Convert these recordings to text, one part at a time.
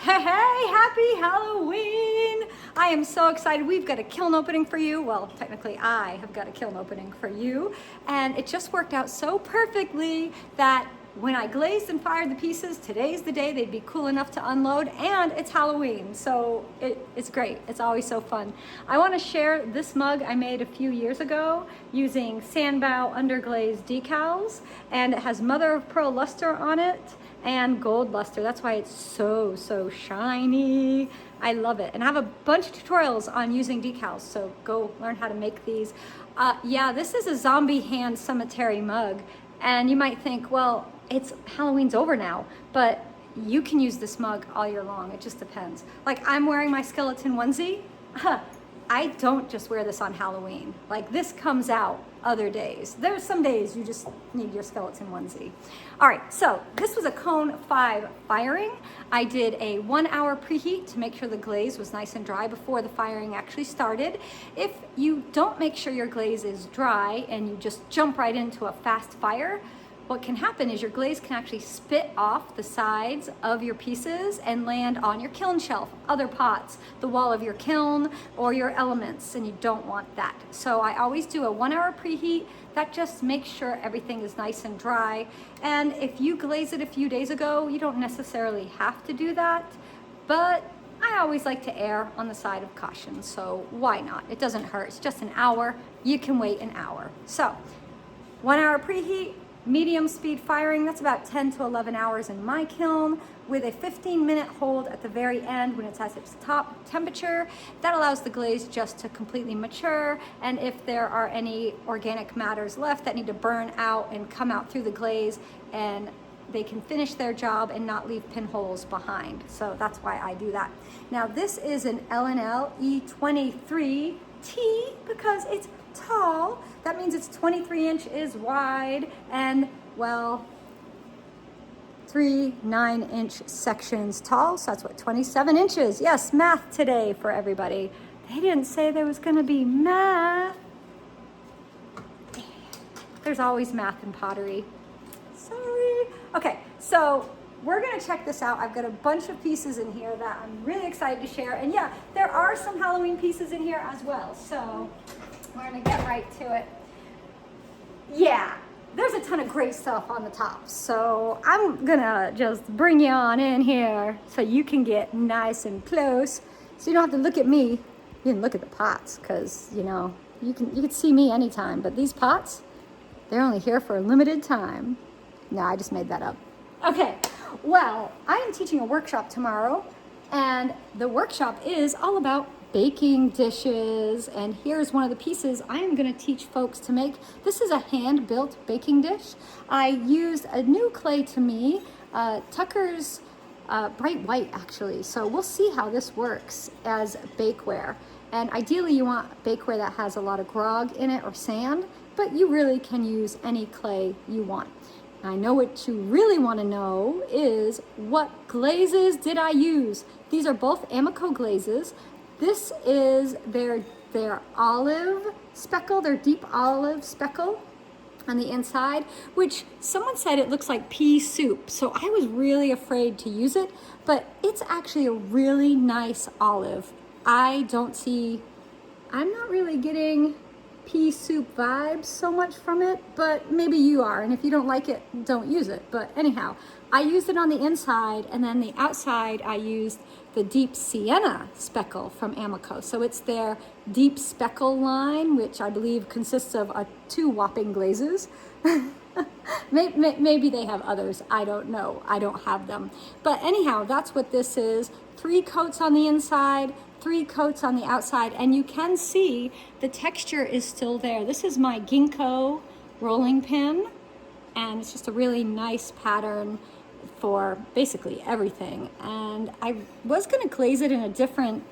Hey, happy Halloween! I am so excited. We've got a kiln opening for you. Well, technically I have got a kiln opening for you. And it just worked out so perfectly that when I glazed and fired the pieces, today's the day they'd be cool enough to unload, and it's Halloween. So it's great. It's always so fun. I want to share this mug I made a few years ago using Sandbow Underglaze decals, and it has mother of pearl luster on it and gold luster. That's why it's so shiny. I love it. And I have a bunch of tutorials on using decals, so go learn how to make these. Yeah, this is a zombie hand cemetery mug, and you might think, well, it's Halloween's over now, but you can use this mug all year long. It just depends. Like, I'm wearing my skeleton onesie. I don't just wear this on Halloween. Like, this comes out other days. There's some days you just need your skeleton onesie. All right, so this was a cone 5 firing. I did a 1 hour preheat to make sure the glaze was nice and dry before the firing actually started. If you don't make sure your glaze is dry and you just jump right into a fast fire, what can happen is your glaze can actually spit off the sides of your pieces and land on your kiln shelf, other pots, the wall of your kiln, or your elements, and you don't want that. So I always do a 1 hour preheat. That just makes sure everything is nice and dry. And if you glaze it a few days ago, you don't necessarily have to do that, but I always like to err on the side of caution, so why not? It doesn't hurt. It's just an hour. You can wait an hour. So 1 hour preheat, medium speed firing, that's about 10 to 11 hours in my kiln, with a 15-minute hold at the very end when it's at its top temperature. That allows the glaze just to completely mature, and if there are any organic matters left that need to burn out and come out through the glaze, and they can finish their job and not leave pinholes behind. So that's why I do that. Now this is an L&L E23T because it's tall. That means it's 23 inches wide and, well, 3 9-inch sections tall. So that's what, 27 inches. Yes, math today for everybody. They didn't say there was going to be math. There's always math in pottery. Sorry. Okay, so we're going to check this out. I've got a bunch of pieces in here that I'm really excited to share. And yeah, there are some Halloween pieces in here as well. So we're gonna get right to it. Yeah, there's a ton of great stuff on the top. So I'm gonna just bring you on in here so you can get nice and close. So you don't have to look at me. You can look at the pots because, you know, you can see me anytime. But these pots, they're only here for a limited time. No, I just made that up. Okay, well, I am teaching a workshop tomorrow, and the workshop is all about baking dishes, and here's one of the pieces I am going to teach folks to make. This is a hand-built baking dish. I used a new clay to me, Tucker's Bright White actually, so we'll see how this works as bakeware. And ideally you want bakeware that has a lot of grog in it or sand, but you really can use any clay you want. I know what you really want to know is what glazes did I use. These are both Amaco glazes. This is their Olive Speckle, their deep Olive Speckle on the inside, which someone said it looks like pea soup. So I was really afraid to use it, but it's actually a really nice olive. I'm not really getting pea soup vibes so much from it, but maybe you are, and if you don't like it, don't use it. But anyhow, I used it on the inside, and then the outside I used the Deep Sienna Speckle from Amaco. So it's their Deep Speckle line, which I believe consists of 2 whopping glazes. Maybe they have others, I don't know, I don't have them. But anyhow, that's what this is. 3 coats on the inside, 3 coats on the outside, and you can see the texture is still there. This is my ginkgo rolling pin, and it's just a really nice pattern for basically everything. And I was going to glaze it in a different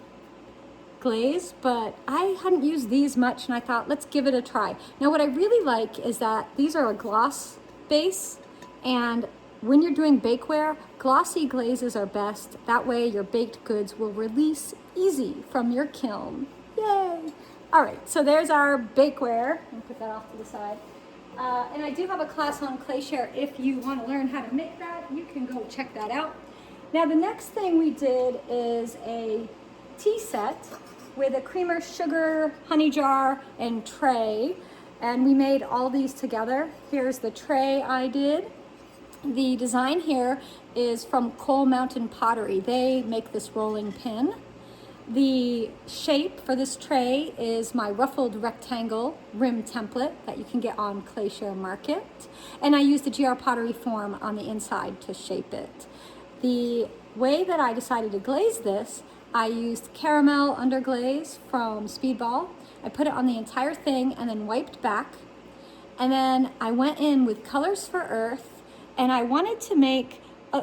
glaze, but I hadn't used these much, and I thought, let's give it a try. Now what I really like is that these are a gloss base, and when you're doing bakeware, glossy glazes are best. That way your baked goods will release easy from your kiln. Yay! All right, so there's our bakeware. I'll put that off to the side. And I do have a class on ClayShare. If you want to learn how to make that, you can go check that out. Now the next thing we did is a tea set with a creamer, sugar, honey jar, and tray. And we made all these together. Here's the tray I did. The design here is from Coal Mountain Pottery. They make this rolling pin. The shape for this tray is my ruffled rectangle rim template that you can get on ClayShare Market. And I used the GR Pottery form on the inside to shape it. The way that I decided to glaze this, I used caramel underglaze from Speedball. I put it on the entire thing and then wiped back. And then I went in with Colors for Earth, and I wanted to make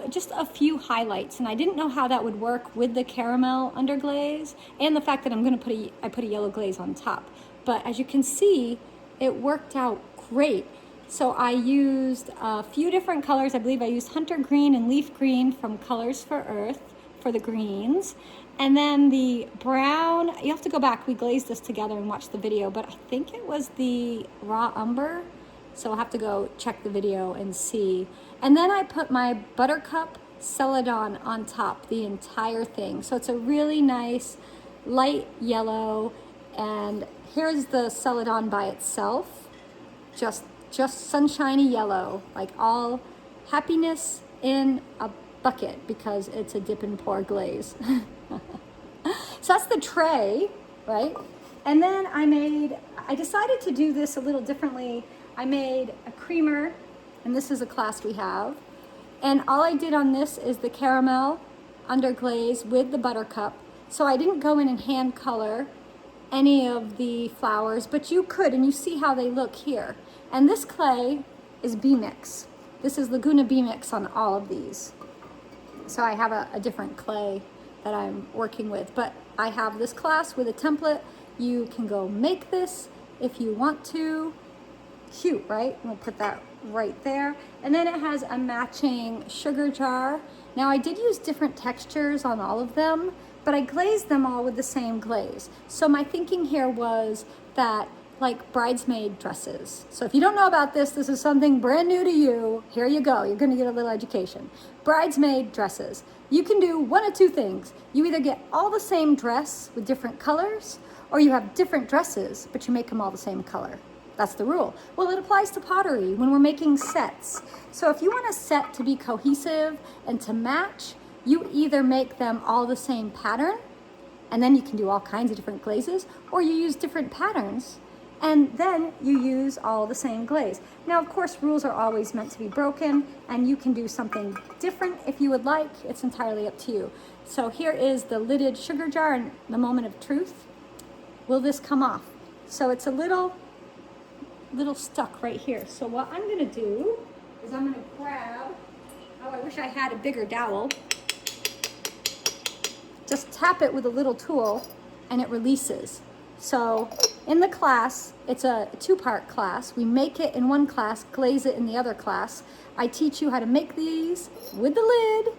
just a few highlights, and I didn't know how that would work with the caramel underglaze and the fact that I put a yellow glaze on top. But as you can see, it worked out great. So I used a few different colors. I believe I used Hunter Green and Leaf Green from Colors for Earth for the greens. And then the brown, you have to go back, we glazed this together and watch the video, but I think it was the raw umber. So I'll have to go check the video and see. And then I put my Buttercup celadon on top, the entire thing. So it's a really nice light yellow. And here's the celadon by itself, just sunshiny yellow, like all happiness in a bucket because it's a dip and pour glaze. So that's the tray, right? And then I decided to do this a little differently. I made a creamer, and this is a class we have. And all I did on this is the caramel underglaze with the Buttercup. So I didn't go in and hand color any of the flowers, but you could, and you see how they look here. And this clay is B-Mix. This is Laguna B-Mix on all of these. So I have a different clay that I'm working with, but I have this class with a template. You can go make this if you want to. Cute, right? We'll put that right there. And then it has a matching sugar jar. Now I did use different textures on all of them, but I glazed them all with the same glaze. So my thinking here was that, like bridesmaid dresses. So if you don't know about this, this is something brand new to you. Here you go, you're gonna get a little education. Bridesmaid dresses. You can do one of two things. You either get all the same dress with different colors, or you have different dresses, but you make them all the same color. That's the rule. Well, it applies to pottery when we're making sets. So if you want a set to be cohesive and to match, you either make them all the same pattern, and then you can do all kinds of different glazes, or you use different patterns, and then you use all the same glaze. Now, of course, rules are always meant to be broken, and you can do something different if you would like. It's entirely up to you. So here is the lidded sugar jar and the moment of truth. Will this come off? So it's a little stuck right here. So what I'm gonna do is I'm gonna grab, oh, I wish I had a bigger dowel. Just tap it with a little tool and it releases. So in the class, it's a two-part class. We make it in one class, glaze it in the other class. I teach you how to make these with the lid,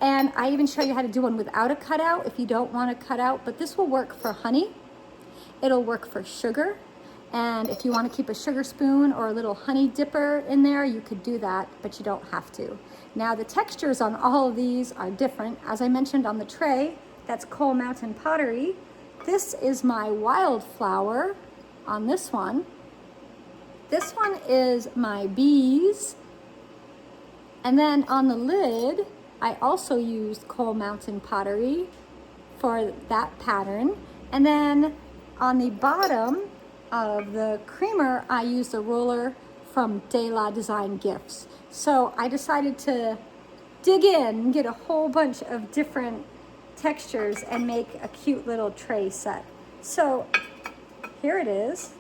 and I even show you how to do one without a cutout if you don't want a cutout, but this will work for honey. It'll work for sugar. And if you want to keep a sugar spoon or a little honey dipper in there, you could do that, but you don't have to. Now the textures on all of these are different. As I mentioned on the tray, that's Coal Mountain Pottery. This is my wildflower on this one. This one is my bees. And then on the lid, I also used Coal Mountain Pottery for that pattern. And then on the bottom of the creamer, I used a roller from De La Design Gifts. So I decided to dig in and get a whole bunch of different textures and make a cute little tray set. So here it is,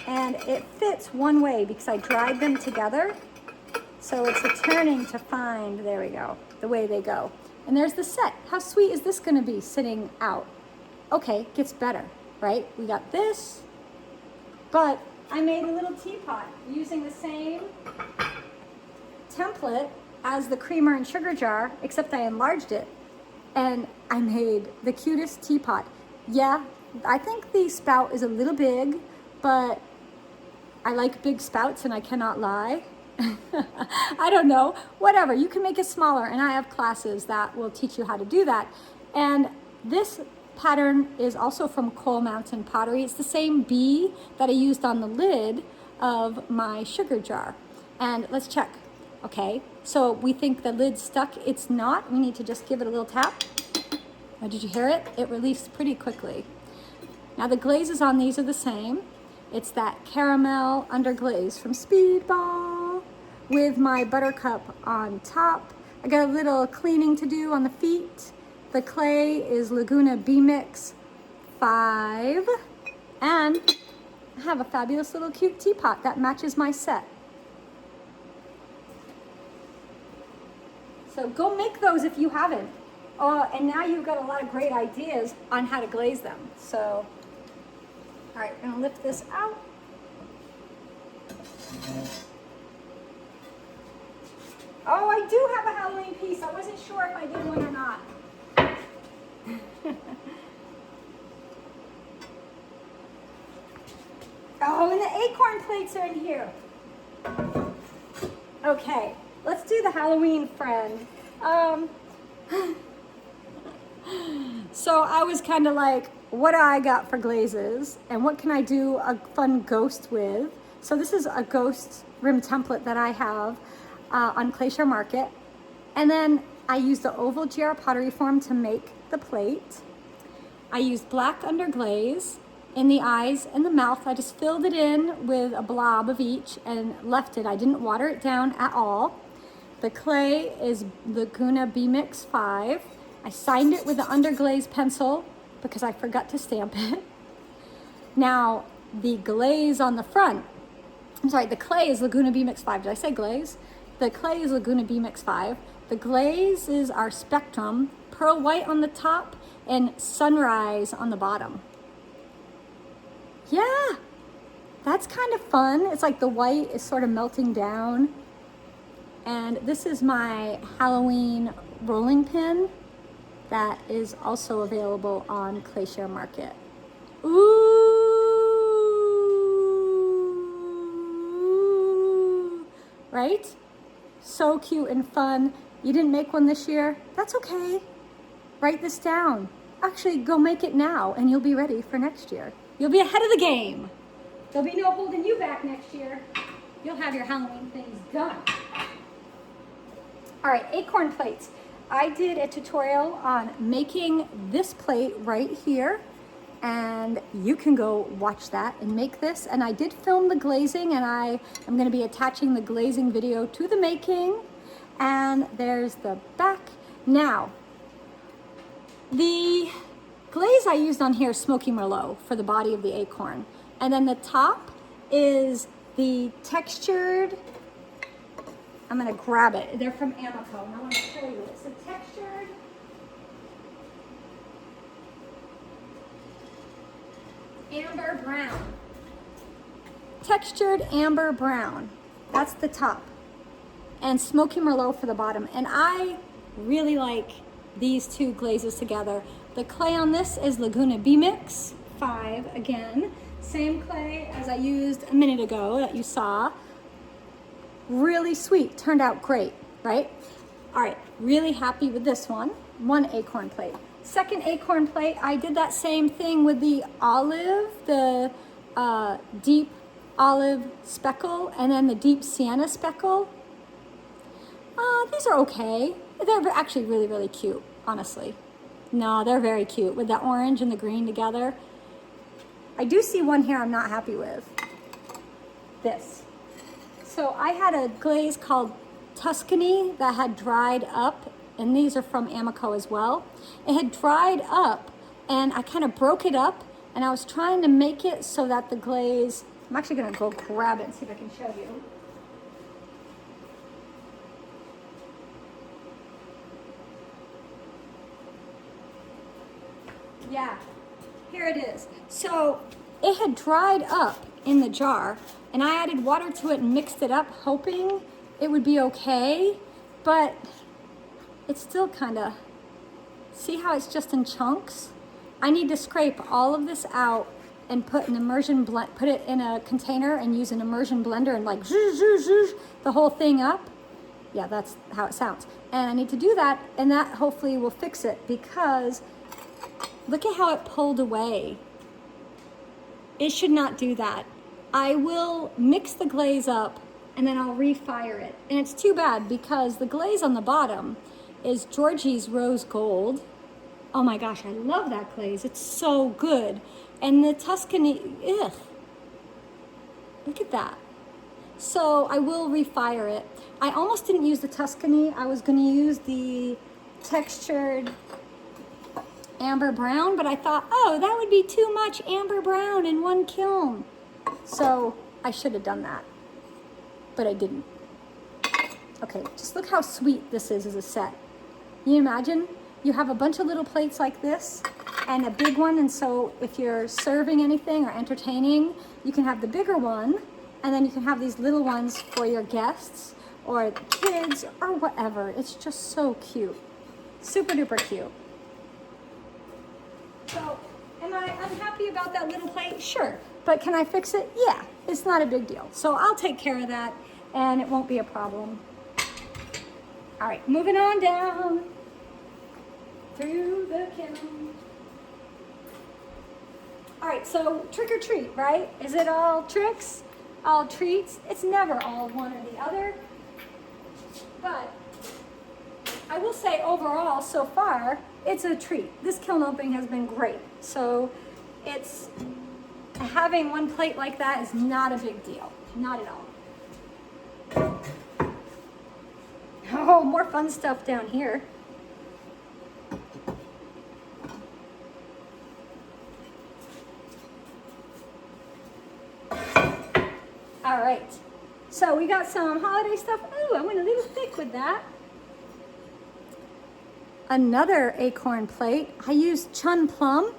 and it fits one way because I dried them together. So it's a turning to find, there we go, the way they go. And there's the set. How sweet is this gonna be sitting out? Okay, gets better, right? We got this, but I made a little teapot using the same template as the creamer and sugar jar, except I enlarged it. And I made the cutest teapot. Yeah, I think the spout is a little big, but I like big spouts and I cannot lie. I don't know, whatever. You can make it smaller, and I have classes that will teach you how to do that. And this pattern is also from Coal Mountain Pottery. It's the same bee that I used on the lid of my sugar jar. And let's check. Okay, so we think the lid's stuck. It's not. We need to just give it a little tap. Oh, did you hear it? It released pretty quickly. Now the glazes on these are the same. It's that caramel underglaze from Speedball with my Buttercup on top. I got a little cleaning to do on the feet. The clay is Laguna B-Mix 5. And I have a fabulous little cute teapot that matches my set. So go make those if you haven't. And now you've got a lot of great ideas on how to glaze them. So, all right, we're gonna lift this out. Oh, I do have a Halloween piece. I wasn't sure if I did one or not. Oh, and the acorn plates are in here. Okay, let's do the Halloween friend. So I was kind of like, what do I got for glazes? And what can I do a fun ghost with? So this is a ghost rim template that I have on ClayShare Market. And then I used the oval GR pottery form to make the plate. I used black underglaze in the eyes and the mouth. I just filled it in with a blob of each and left it. I didn't water it down at all. The clay is Laguna B-Mix 5. I signed it with the Underglaze pencil because I forgot to stamp it. Now, the glaze on the front, I'm sorry, the clay is Laguna B-Mix 5. Did I say glaze? The clay is Laguna B-Mix 5. The glaze is our Spectrum, pearl white on the top and sunrise on the bottom. Yeah, that's kind of fun. It's like the white is sort of melting down. And this is my Halloween rolling pin that is also available on ClayShare Market. Ooh, right? So cute and fun. You didn't make one this year? That's okay. Write this down. Actually, go make it now and you'll be ready for next year. You'll be ahead of the game. There'll be no holding you back next year. You'll have your Halloween things done. All right, acorn plates. I did a tutorial on making this plate right here, and you can go watch that and make this. And I did film the glazing, and I am going to be attaching the glazing video to the making. And there's the back. Now, the glaze I used on here is Smoky Merlot for the body of the acorn. And then the top is the textured, I'm gonna grab it. They're from Amaco, and I wanna show you. It's a textured amber brown. Textured amber brown. That's the top. And Smoky Merlot for the bottom. And I really like these two glazes together. The clay on this is Laguna B-Mix 5 again. Same clay as I used a minute ago that you saw. Really sweet, turned out great, right? All right, really happy with this one. One acorn plate. Second acorn plate, I did that same thing with the olive, the deep olive speckle, and then the deep sienna speckle. These are okay. They're actually really, really cute, honestly. No, they're very cute with the orange and the green together. I do see one here I'm not happy with. This. So I had a glaze called Tuscany that had dried up, and these are from Amaco as well. It had dried up, and I kind of broke it up, and I was trying to make it so that the glaze, I'm actually gonna go grab it and see if I can show you. Yeah, here it is. So it had dried up in the jar, and I added water to it and mixed it up, hoping it would be okay, but it's still kind of, see how it's just in chunks? I need to scrape all of this out and put an immersion blend, put it in a container and use an immersion blender and like zhuzh, zhuzh, zhuzh, the whole thing up. Yeah, that's how it sounds. And I need to do that, and that hopefully will fix it, because look at how it pulled away. It should not do that. I will mix the glaze up and then I'll refire it. And it's too bad because the glaze on the bottom is Georgie's Rose Gold. Oh my gosh, I love that glaze. It's so good. And the Tuscany, ugh. Look at that. So I will refire it. I almost didn't use the Tuscany. I was gonna use the textured amber brown, but I thought, oh, that would be too much amber brown in one kiln. So I should have done that, but I didn't. Okay, just look how sweet this is as a set. You imagine you have a bunch of little plates like this and a big one, and so if you're serving anything or entertaining, you can have the bigger one, and then you can have these little ones for your guests or kids or whatever. It's just so cute. Super duper cute. So, am I unhappy about that little plate? Sure. But can I fix it? Yeah, it's not a big deal. So I'll take care of that and it won't be a problem. All right, moving on down through the kiln. All right, so trick or treat, right? Is it all tricks, all treats? It's never all one or the other. But I will say overall, so far, it's a treat. This kiln opening has been great. So it's, having one plate like that is not a big deal, not at all. Oh, more fun stuff down here. All right, so we got some holiday stuff. Ooh, I went a little thick with that. Another acorn plate. I used chun plum,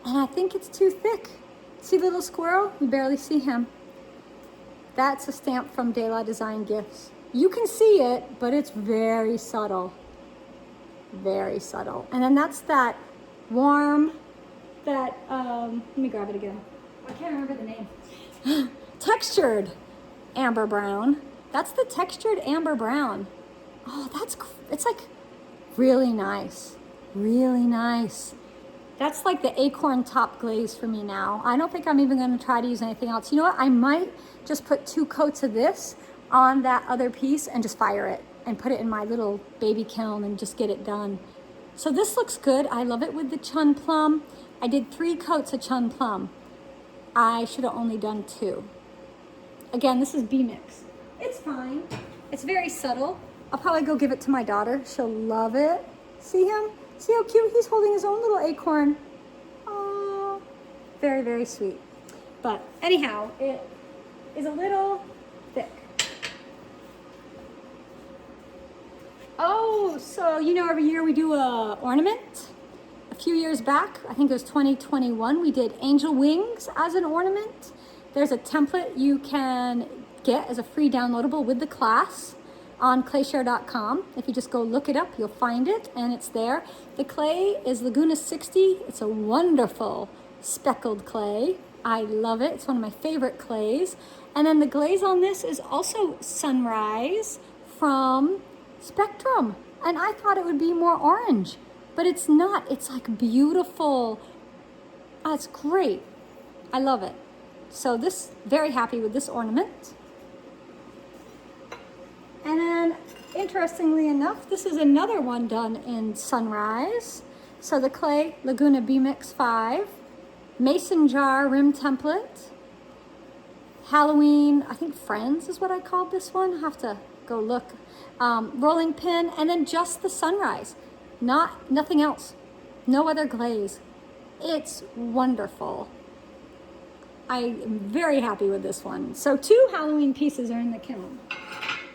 and I think it's too thick. See the little squirrel? You barely see him. That's a stamp from De La Design Gifts. You can see it, but it's very subtle. Very subtle. And then that's that warm, that, let me grab it again. I can't remember the name. Textured amber brown. That's the textured amber brown. Oh, it's like really nice. Really nice. That's like the acorn top glaze for me now. I don't think I'm even gonna try to use anything else. You know what? I might just put 2 coats of this on that other piece and just fire it and put it in my little baby kiln and just get it done. So this looks good. I love it with the chun plum. I did 3 coats of chun plum. I should have only done 2. Again, this is B-Mix. It's fine. It's very subtle. I'll probably go give it to my daughter. She'll love it. See him? See how cute? He's holding his own little acorn. Oh, very, very sweet. But anyhow, it is a little thick. Oh, so you know every year we do a ornament. A few years back, I think it was 2021, we did angel wings as an ornament. There's a template you can get as a free downloadable with the class on ClayShare.com. If you just go look it up, you'll find it, and it's there. The clay is Laguna 60. It's a wonderful speckled clay. I love it. It's one of my favorite clays. And then the glaze on this is also Sunrise from Spectrum. And I thought it would be more orange, but it's not. It's like beautiful. Oh, it's great. I love it. So this, very happy with this ornament. And then, interestingly enough, this is another one done in Sunrise. So the clay, Laguna B-Mix 5, mason jar rim template, Halloween, I think Friends is what I called this one. I have to go look. Rolling pin, and then just the Sunrise, nothing else, no other glaze. It's wonderful. I am very happy with this one. So 2 Halloween pieces are in the kiln.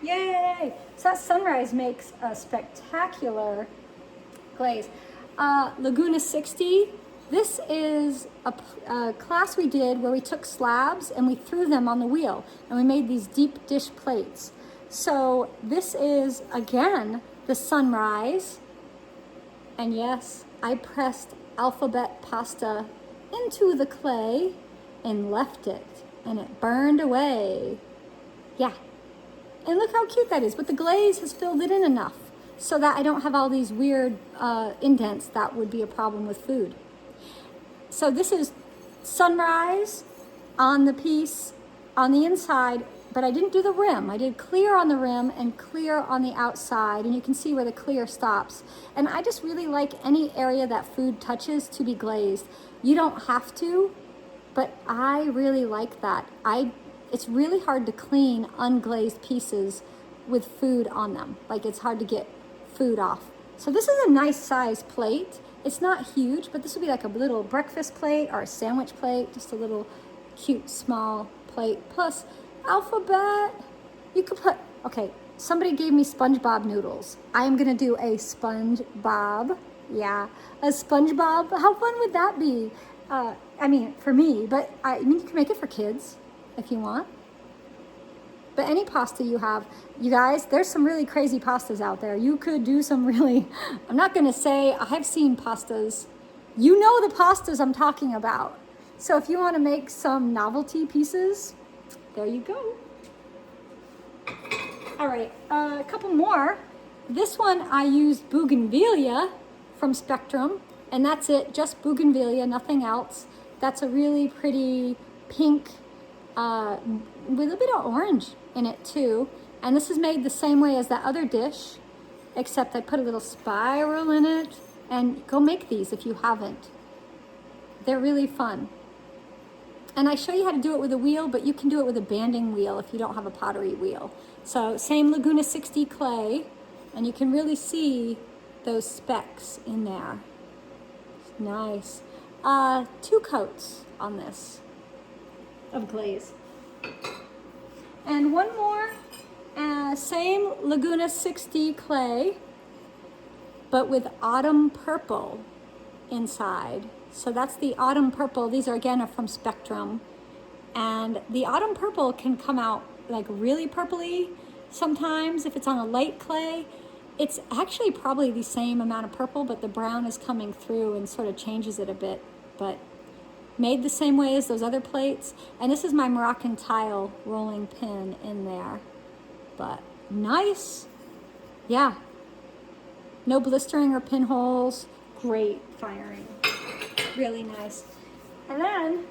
Yay! So that Sunrise makes a spectacular glaze. Laguna 60, this is a class we did where we took slabs and we threw them on the wheel and we made these deep dish plates. So this is, again, the Sunrise. And yes, I pressed alphabet pasta into the clay and left it, and it burned away. Yeah, and look how cute that is, but the glaze has filled it in enough so that I don't have all these weird indents that would be a problem with food. So this is sunrise on the piece on the inside, but I didn't do the rim. I did clear on the rim and clear on the outside, and you can see where the clear stops. And I just really like any area that food touches to be glazed. You don't have to, but I really like that. It's really hard to clean unglazed pieces with food on them. Like, it's hard to get food off. So this is a nice size plate. It's not huge, but this would be like a little breakfast plate or a sandwich plate, just a little cute small plate. Plus alphabet. You could put, okay, somebody gave me SpongeBob noodles. I am gonna do a SpongeBob. Yeah, a SpongeBob. How fun would that be? I mean, for me, but I mean, you can make it for kids if you want. But any pasta you have, you guys, there's some really crazy pastas out there. You could do some really, I'm not gonna say, I've seen pastas. You know the pastas I'm talking about. So if you wanna make some novelty pieces, there you go. All right, a couple more. This one I used Bougainvillea from Spectrum, and that's it, just Bougainvillea, nothing else. That's a really pretty pink with a bit of orange in it too. And this is made the same way as that other dish, except I put a little spiral in it. And go make these if you haven't. They're really fun. And I show you how to do it with a wheel, but you can do it with a banding wheel if you don't have a pottery wheel. So same Laguna 60 clay, and you can really see those specks in there. It's nice. 2 coats on this of glaze. And one more, same Laguna 60 clay, but with autumn purple inside. So that's the autumn purple. These are again from Spectrum. And the autumn purple can come out like really purpley sometimes if it's on a light clay. It's actually probably the same amount of purple, but the brown is coming through and sort of changes it a bit. But made the same way as those other plates. And this is my Moroccan tile rolling pin in there. But nice. Yeah. No blistering or pinholes. Great firing. Really nice. And then,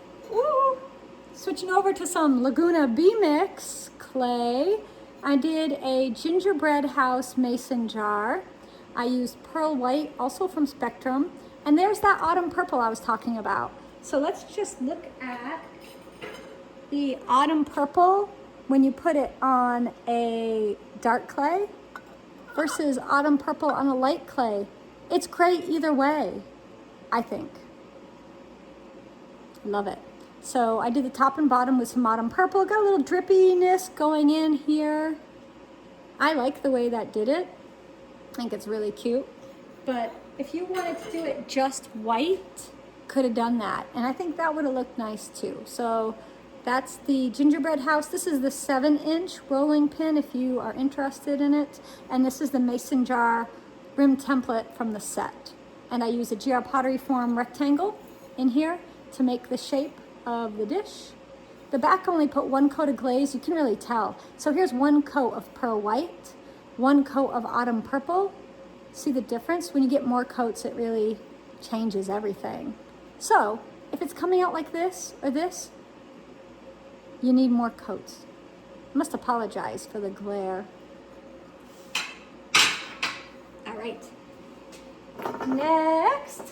switching over to some Laguna B-Mix clay. I did a gingerbread house mason jar. I used pearl white, also from Spectrum. And there's that autumn purple I was talking about. So let's just look at the autumn purple when you put it on a dark clay versus autumn purple on a light clay. It's great either way, I think. Love it. So I did the top and bottom with some autumn purple. Got a little drippiness going in here. I like the way that did it. I think it's really cute. But if you wanted to do it just white, could have done that. And I think that would have looked nice too. So that's the gingerbread house. This is the 7-inch rolling pin if you are interested in it. And this is the mason jar rim template from the set. And I use a GR Pottery Form rectangle in here to make the shape of the dish. The back only put 1 coat of glaze. You can really tell. So here's 1 coat of pearl white, 1 coat of autumn purple. See the difference? When you get more coats, it really changes everything. So if it's coming out like this or this, you need more coats. I must apologize for the glare. All right. Next.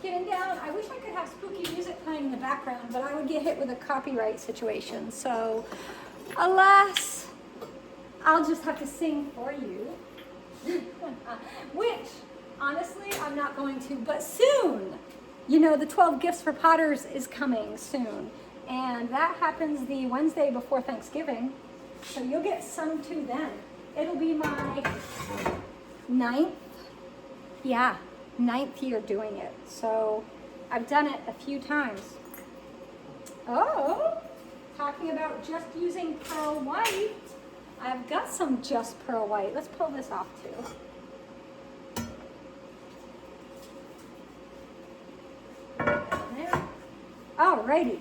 Getting down. I wish I could have spooky music playing in the background, but I would get hit with a copyright situation. So, alas, I'll just have to sing for you. Which, honestly, I'm not going to, but soon. You know, the 12 Gifts for Potters is coming soon. And that happens the Wednesday before Thanksgiving. So you'll get some too then. It'll be my 9th. Yeah. 9th year doing it. So I've done it a few times. Oh, talking about just using pearl white. I've got some just pearl white. Let's pull this off too. Alrighty.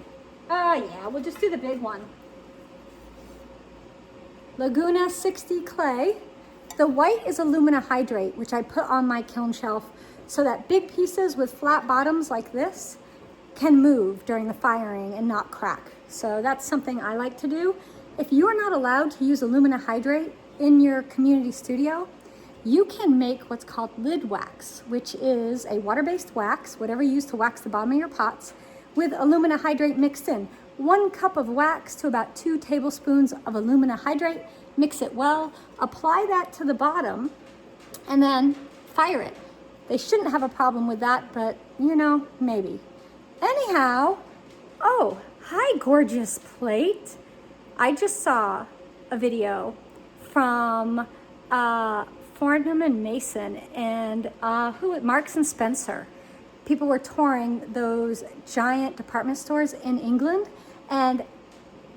Yeah, we'll just do the big one. Laguna 60 clay. The white is alumina hydrate, which I put on my kiln shelf so that big pieces with flat bottoms like this can move during the firing and not crack. So that's something I like to do. If you are not allowed to use alumina hydrate in your community studio, you can make what's called lid wax, which is a water-based wax, whatever you use to wax the bottom of your pots, with alumina hydrate mixed in. 1 cup of wax to about 2 tablespoons of alumina hydrate. Mix it well, apply that to the bottom, and then fire it. They shouldn't have a problem with that, but you know, maybe. Anyhow, oh, hi gorgeous plate. I just saw a video from Fortnum and Mason and Marks and Spencer. People were touring those giant department stores in England, and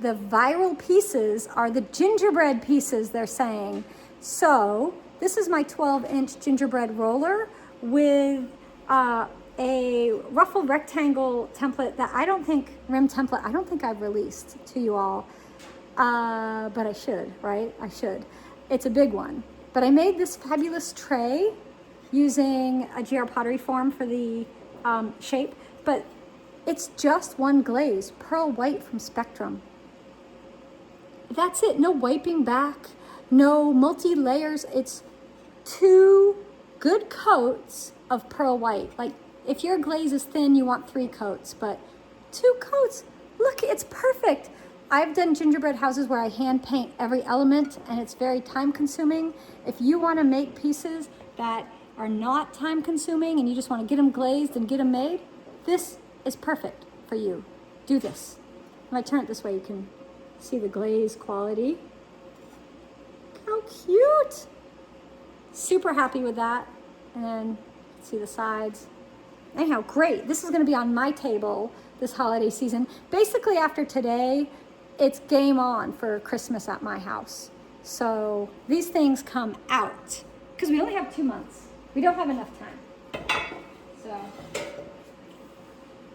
the viral pieces are the gingerbread pieces, they're saying. So this is my 12-inch gingerbread roller with a ruffled rectangle template that rim template, I don't think I've released to you all, but I should, right? I should. It's a big one. But I made this fabulous tray using a GR Pottery form for the shape, but it's just one glaze, pearl white from Spectrum. That's it, no wiping back, no multi-layers. It's 2 good coats of pearl white. Like if your glaze is thin, you want 3 coats, but 2 coats, look, it's perfect. I've done gingerbread houses where I hand paint every element and it's very time consuming. If you want to make pieces that are not time consuming and you just want to get them glazed and get them made, this is perfect for you. Do this. If I turn it this way, you can see the glaze quality. How cute. Super happy with that. And then see the sides. Anyhow, great. This is going to be on my table this holiday season. Basically after today, it's game on for Christmas at my house. So these things come out because we only have 2 months. We don't have enough time. So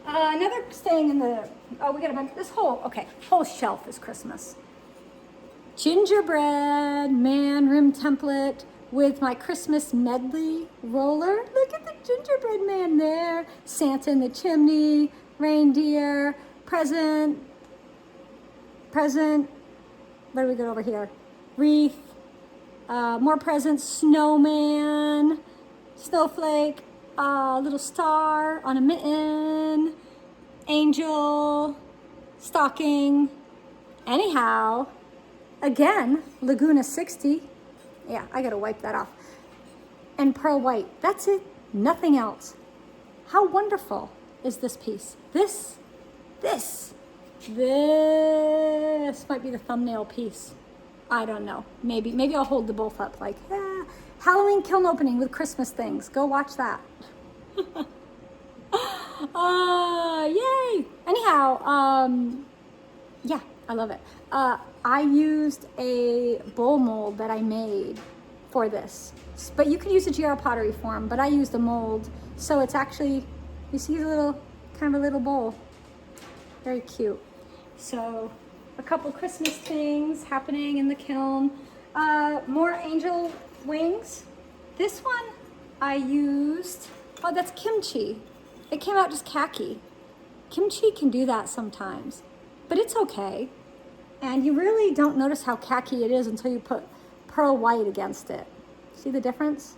another thing in the, we got a bunch, whole shelf is Christmas. Gingerbread man rim template with my Christmas medley roller. Look at the gingerbread man there. Santa in the chimney, reindeer, present. What do we got over here? Wreath, more presents, snowman, snowflake, little star on a mitten, angel, stocking. Anyhow, again, Laguna 60. Yeah, I gotta wipe that off. And pearl white, that's it, nothing else. How wonderful is this piece? This might be the thumbnail piece. I don't know. Maybe I'll hold the both up like, Halloween kiln opening with Christmas things. Go watch that. Yay! Anyhow, yeah, I love it. I used a bowl mold that I made for this, but you could use a GR Pottery form, but I used a mold, so it's actually, you see the little, kind of a little bowl. Very cute. So a couple Christmas things happening in the kiln. More angel wings. This one I used, that's Kimchi. It came out just khaki. Kimchi can do that sometimes, but it's okay. And you really don't notice how khaki it is until you put pearl white against it. See the difference?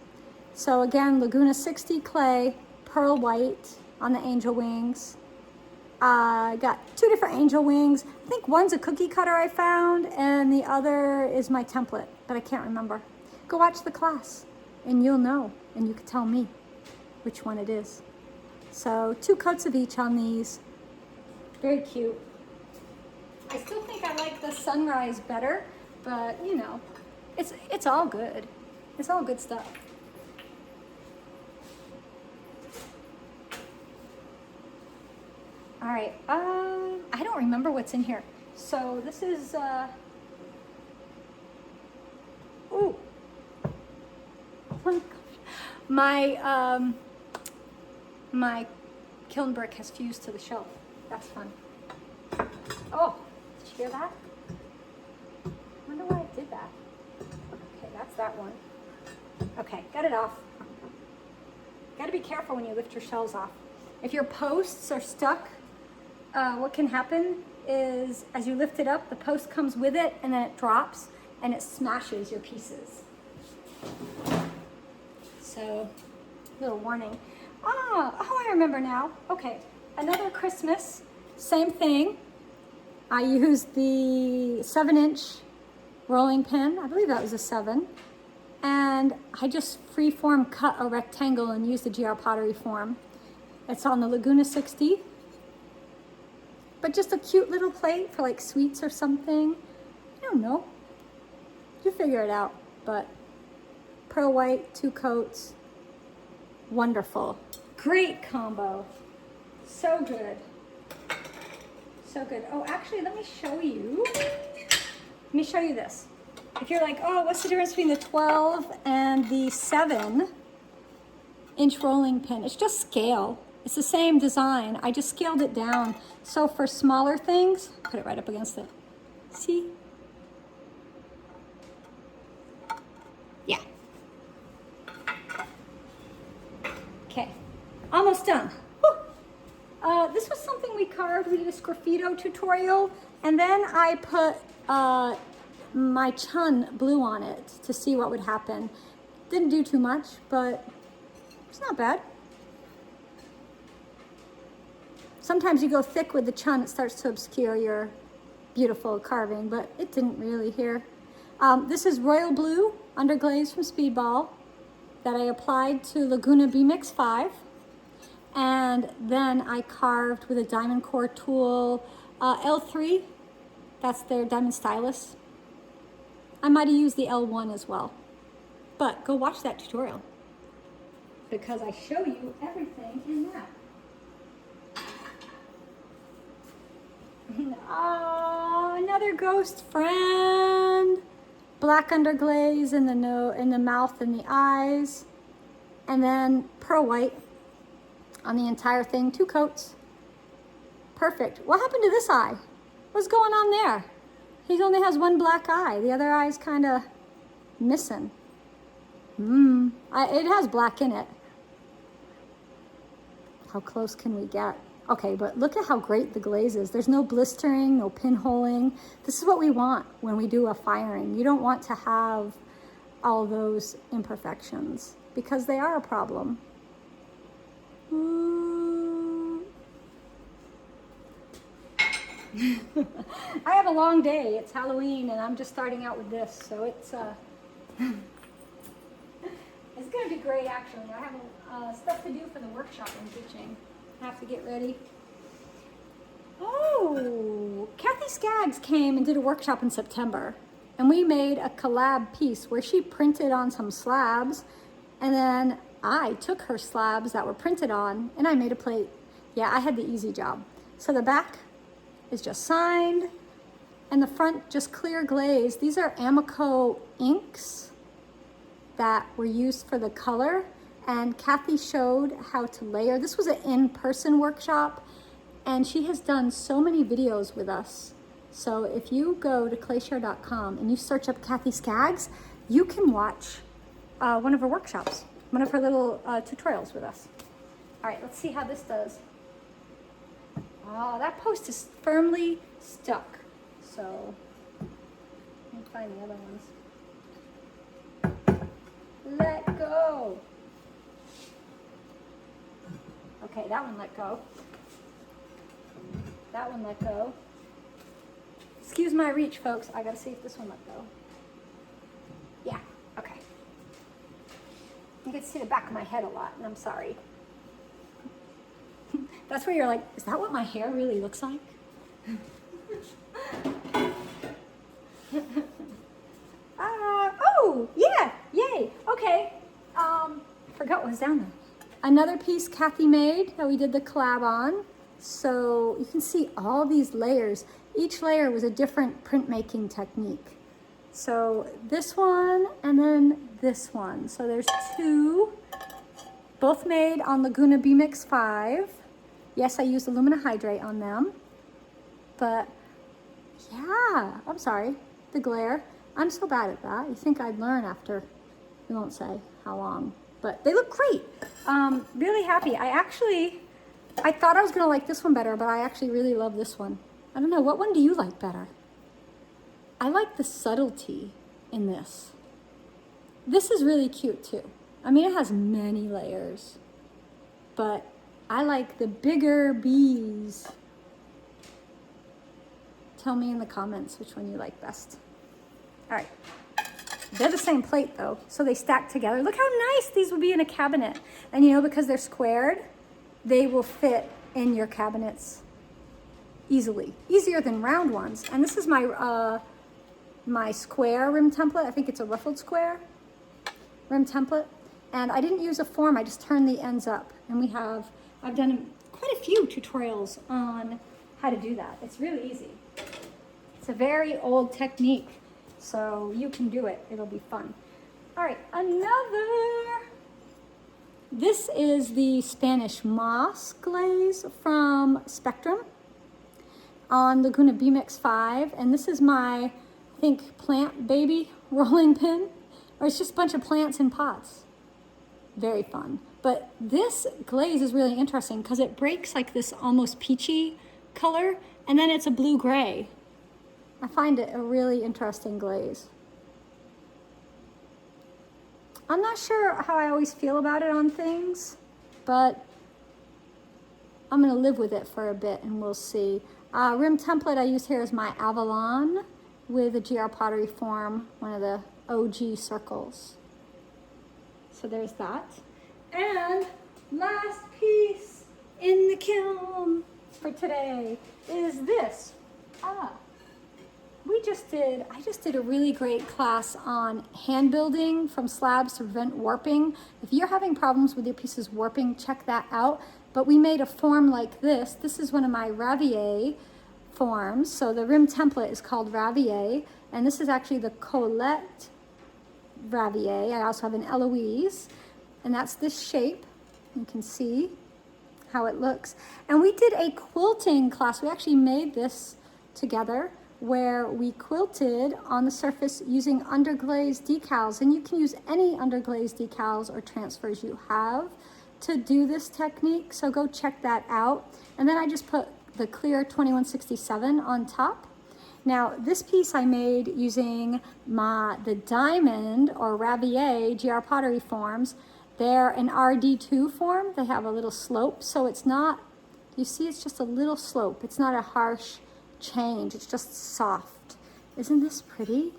So again, Laguna 60 clay, pearl white on the angel wings. I got 2 different angel wings. I think one's a cookie cutter I found and the other is my template, but I can't remember. Go watch the class and you'll know, and you can tell me which one it is. So 2 coats of each on these. Very cute. I still think I like the sunrise better, but you know, it's all good. It's all good stuff. All right, I don't remember what's in here. So this is, ooh, oh my gosh. My kiln brick has fused to the shelf. That's fun. Oh, did you hear that? I wonder why I did that. Okay, that's that one. Okay, got it off. Got to be careful when you lift your shells off. If your posts are stuck, what can happen is as you lift it up, the post comes with it and then it drops and it smashes your pieces. So, little warning. Oh, I remember now. Okay, another Christmas, same thing. I used the 7-inch rolling pin. I believe that was a 7. And I just freeform cut a rectangle and used the GR Pottery form. It's on the Laguna 60. But just a cute little plate for like sweets or something. I don't know. You figure it out. But pearl white, 2 coats. Wonderful. Great combo. So good. So good. Oh, actually, let me show you. Let me show you this. If you're like, oh, what's the difference between the 12 and the 7-inch rolling pin? It's just scale. It's the same design. I just scaled it down. So for smaller things, put it right up against it. See? Yeah. Okay, almost done. This was something we carved. We did a sgraffito tutorial, and then I put my chun blue on it to see what would happen. Didn't do too much, but it's not bad. Sometimes you go thick with the chun, it starts to obscure your beautiful carving, but it didn't really here. This is royal blue underglaze from Speedball that I applied to Laguna B-Mix 5. And then I carved with a diamond core tool, L3, that's their diamond stylus. I might have used the L1 as well, but go watch that tutorial because I show you everything in that. Oh, another ghost friend. Black underglaze in the mouth and the eyes, and then pearl white on the entire thing, 2 coats. Perfect. What happened to this eye? What's going on there? He only has 1 black eye. The other eye's kind of missing. It has black in it. How close can we get? Okay, but look at how great the glaze is. There's no blistering, no pinholing. This is what we want when we do a firing. You don't want to have all those imperfections because they are a problem. I have a long day. It's Halloween and I'm just starting out with this, so it's it's gonna be great actually. I have stuff to do for the workshop I'm teaching. I have to get ready. Oh, Kathy Skaggs came and did a workshop in September, and we made a collab piece where she printed on some slabs, and then I took her slabs that were printed on and I made a plate. Yeah, I had the easy job. So the back is just signed and the front just clear glaze. These are Amaco inks that were used for the color, and Kathy showed how to layer. This was an in-person workshop and she has done so many videos with us. So if you go to ClayShare.com and you search up Kathy Skaggs, you can watch one of her workshops, one of her little tutorials with us. All right, let's see how this does. Oh, that post is firmly stuck. So, let me find the other ones. Let go. Okay, that one let go. That one let go. Excuse my reach, folks. I gotta see if this one let go. Yeah, okay. You can see the back of my head a lot, and I'm sorry. That's where you're like, is that what my hair really looks like? Oh, yeah, yay, okay. Forgot what was down there. Another piece Kathy made that we did the collab on. So you can see all these layers. Each layer was a different printmaking technique. So this one and then this one. So there's 2, both made on Laguna B-Mix 5. Yes, I used alumina hydrate on them, but Yeah, I'm sorry, the glare. I'm so bad at that. You think I'd learn after, we won't say how long, but they look great. Really happy. I thought I was gonna like this one better, but I actually really love this one. I don't know, what one do you like better? I like the subtlety in this. This is really cute too. I mean, it has many layers, but I like the bigger bees. Tell me in the comments which one you like best. All right, they're the same plate though, so they stack together. Look how nice these would be in a cabinet. And you know, because they're squared, they will fit in your cabinets easily, easier than round ones. And this is my my square rim template. I think it's a ruffled square rim template. And I didn't use a form, I just turned the ends up. And I've done quite a few tutorials on how to do that. It's really easy. It's a very old technique, so you can do it. It'll be fun. All right, this is the Spanish moss glaze from Spectrum on Laguna B-Mix 5. And this is my, I think, plant baby rolling pin, or it's just a bunch of plants in pots. Very fun. But this glaze is really interesting because it breaks like this almost peachy color, and then it's a blue-gray. I find it a really interesting glaze. I'm not sure how I always feel about it on things, but I'm gonna live with it for a bit and we'll see. Rim template I use here is my Avalon with a GR Pottery form, one of the OG circles. So there's that. And last piece in the kiln for today is this. I just did a really great class on hand building from slabs to prevent warping. If you're having problems with your pieces warping, check that out. But we made a form like this. This is one of my Ravier forms. So the rim template is called Ravier, and this is actually the Colette Ravier. I also have an Eloise, and that's this shape. You can see how it looks. And we did a quilting class. We actually made this together where we quilted on the surface using Underglaze decals. And you can use any Underglaze decals or transfers you have to do this technique. So go check that out. And then I just put the clear 2167 on top. Now this piece I made using the diamond or Ravier GR Pottery forms. They're an RD2 form. They have a little slope, so it's not, you see it's just a little slope. It's not a harsh change, it's just soft. Isn't this pretty?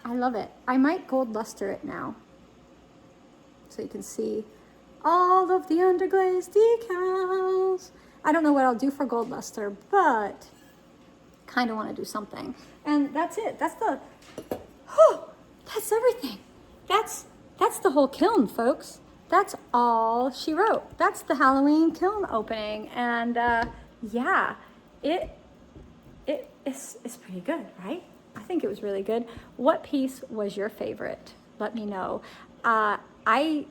I love it. I might gold luster it now so you can see all of the Underglaze decals. I don't know what I'll do for gold luster, but kind of want to do something. And that's it. That's that's everything. That's the whole kiln, folks. That's all she wrote. That's the Halloween kiln opening. And yeah, it's pretty good, right? I think it was really good. What piece was your favorite? Let me know. I'm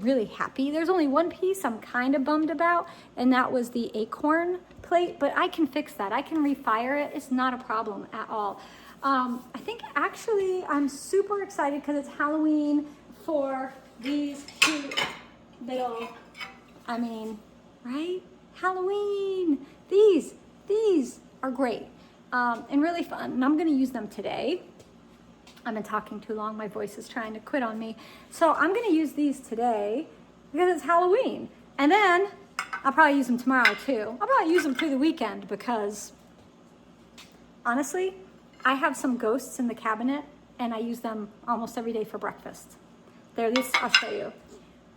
really happy. There's only one piece I'm kind of bummed about, and that was the Acorn Plate, but I can fix that. I can refire it. It's not a problem at all. I think actually I'm super excited because it's Halloween for these cute little, I mean, right? Halloween. These are great and really fun. And I'm going to use them today. I've been talking too long. My voice is trying to quit on me. So I'm going to use these today because it's Halloween. And then I'll probably use them tomorrow too. I'll probably use them through the weekend because honestly, I have some ghosts in the cabinet and I use them almost every day for breakfast. They're this, I'll show you.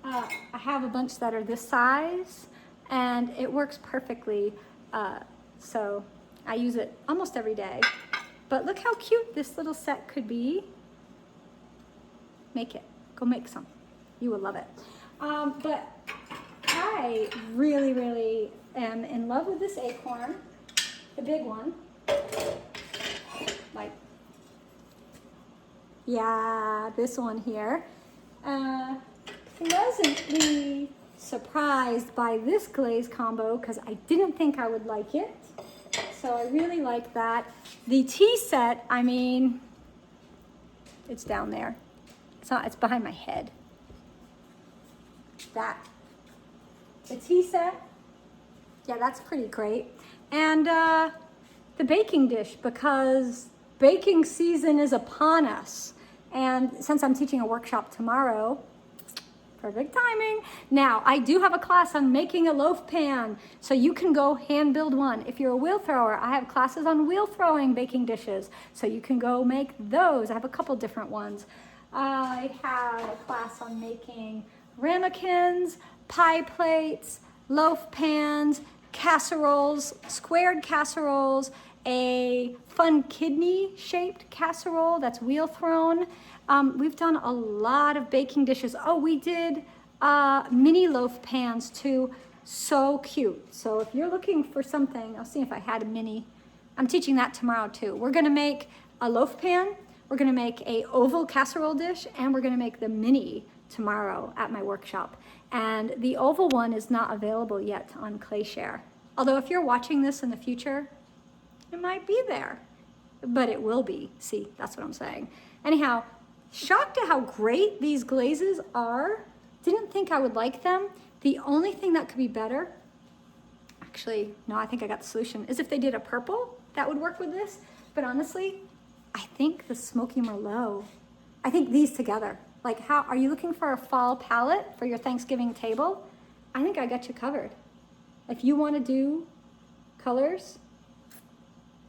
I have a bunch that are this size and it works perfectly. So I use it almost every day. But look how cute this little set could be. Make it. Go make some. You will love it. But I really, really am in love with this acorn, the big one. Like, yeah, this one here. Pleasantly surprised by this glaze combo because I didn't think I would like it. So I really like that. The tea set, I mean, it's down there. It's not, it's behind my head. That. The tea set, yeah, that's pretty great. And the baking dish, because baking season is upon us. And since I'm teaching a workshop tomorrow, perfect timing. Now, I do have a class on making a loaf pan, so you can go hand build one. If you're a wheel thrower, I have classes on wheel throwing baking dishes, so you can go make those. I have a couple different ones. I have a class on making ramekins, pie plates, loaf pans, casseroles, squared casseroles, a fun kidney shaped casserole that's wheel thrown. We've done a lot of baking dishes. Oh, we did mini loaf pans too. So cute. So if you're looking for something, I'll see if I had a mini. I'm teaching that tomorrow too. We're gonna make a loaf pan, we're gonna make a oval casserole dish, and we're gonna make the mini tomorrow at my workshop. And the oval one is not available yet on ClayShare. Although if you're watching this in the future, it might be there, but it will be. See, that's what I'm saying. Anyhow, shocked at how great these glazes are. Didn't think I would like them. The only thing that could be better, actually, no, I think I got the solution, is if they did a purple, that would work with this. But honestly, I think the Smoky Merlot, I think these together. Like, how are you looking for a fall palette for your Thanksgiving table? I think I got you covered. If you want to do colors,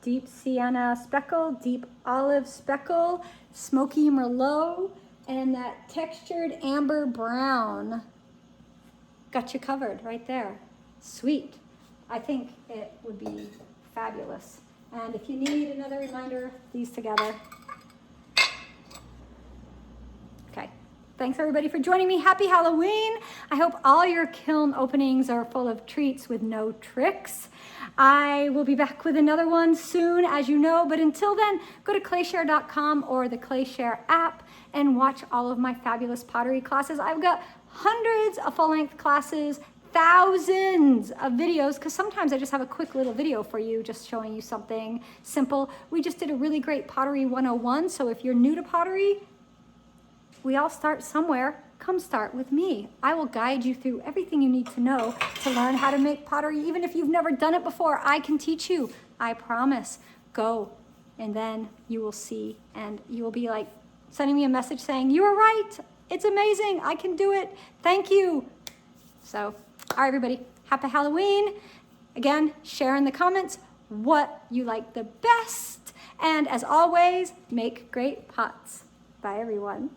Deep Sienna Speckle, Deep Olive Speckle, Smoky Merlot, and that textured amber brown, got you covered right there. Sweet. I think it would be fabulous. And if you need another reminder, these together. Okay. Thanks everybody for joining me. Happy Halloween. I hope all your kiln openings are full of treats with no tricks. I will be back with another one soon, as you know, but until then, go to clayshare.com or the ClayShare app and watch all of my fabulous pottery classes. I've got hundreds of full-length classes, thousands of videos, because sometimes I just have a quick little video for you, just showing you something simple. We just did a really great Pottery 101, so if you're new to pottery, we all start somewhere. Come start with me. I will guide you through everything you need to know to learn how to make pottery. Even if you've never done it before, I can teach you. I promise. Go, and then you will see, and you will be like sending me a message saying, you were right. It's amazing. I can do it. Thank you. So, all right, everybody. Happy Halloween. Again, share in the comments what you like the best. And as always, make great pots. Bye, everyone.